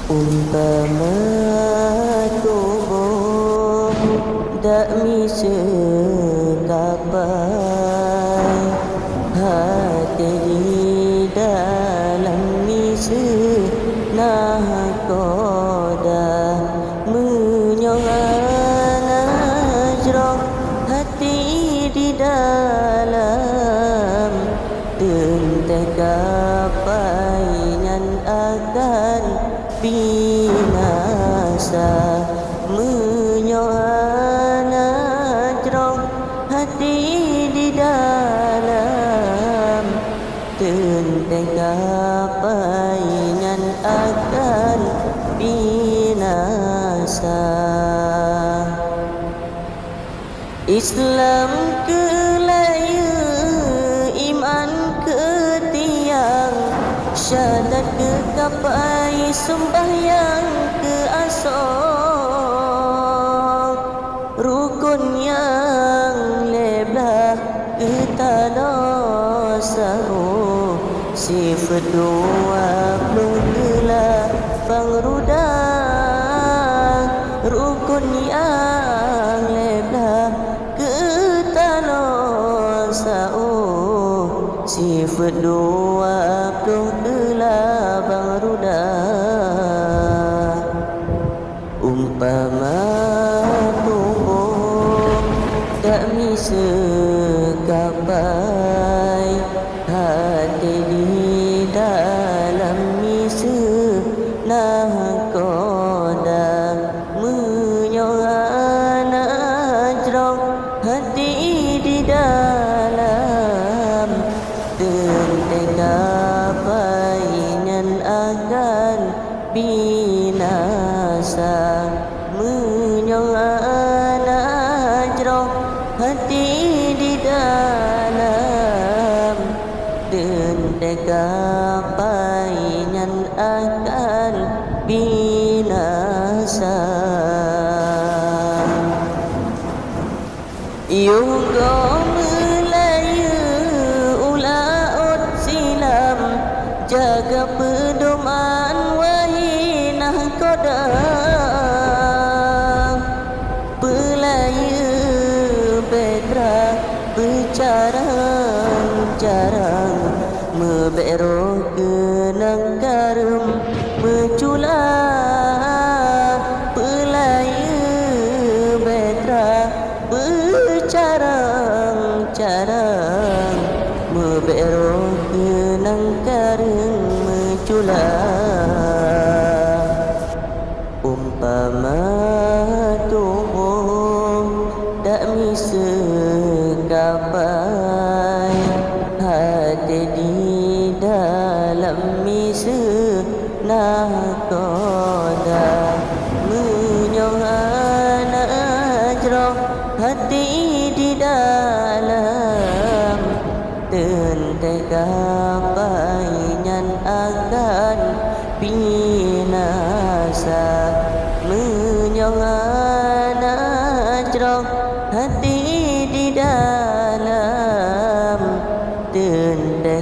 Umpama tubuh dak bisa gapai, hati di dalam misa nahkoda menyoal najroh, hati di dalam tentang gapai nan akan binasa, menyoal najroh, hati di dalam tentang gapai nan akan binasa. Islam kelaya, iman ketiang, syahadat ke gapai, sembahyang ke asal, rukun yang leblah ke tanah sahu, sifat dua belum gelah bang rudah, rukun yang leblah ke tanah sahu, sifat dua belum gelah bang rudah. Umpama tubuh tak bisa gapai, hati di dalam misa nahkoda menyoal najroh, hati di dalam tentang gapai nan akan binasa, menyoal najroh, hati di dalam tentang gapai nan akan binasa. Yoga melaya ulaut silam, jaga pedoman wahai nahkoda, pelaya betra bercarang-carang, meberoh kenang karum meculah, pelaya betra bercarang-carang, meberoh kenang karum meculah. Umpama tubuh tak bisa gapai, hati di dalam misa nahkoda menyoal najroh, hati di dalam tentang gapai nan akan binasa, menyoal najroh, hati di dalam tentang